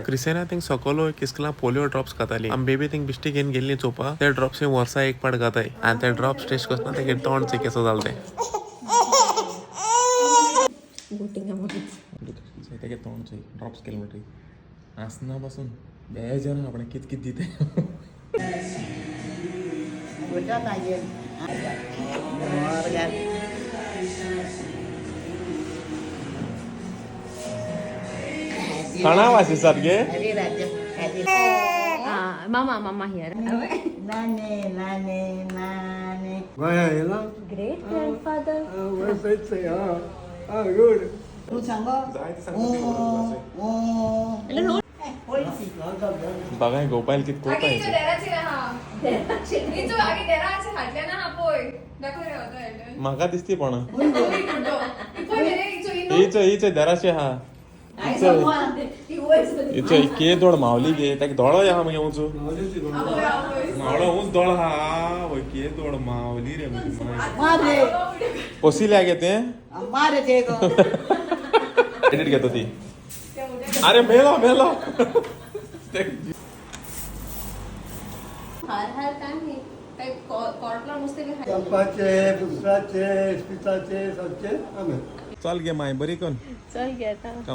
क्रिसेना thing सकलो किसकला polio drops खाताली आम baby thing बिश्टी घेवन गेल्ली चोवपा त्या ड्रॉप्स वर्सा एक पाट घाताय आनी ते ड्रॉप्स टेस्ट करतना तेगे तोंड केसो जालते तेगे तोंड ड्रॉप्स केले म्हणटी आसना पासून बेजार आपण कित कित दिते खाना वासी सारखे Mama here. Great grandfather. बघा गोपाल कित कोता आहे म्हाका दिसती पण हीच दराचे हा इचो के दोड मावली गे ताका दोळो या मगे उंचो मावळो उंच दोळ हा वय के दोड मावली रे पोसिल्या गे ते एडिट घेतो ती अरे मेलो हर टाइम हे काही कॉर्टला नुसते चंपाचे पुष्पाचे स्मिताचे सबचे आमे चल गे माय बरी कोण चल गे आता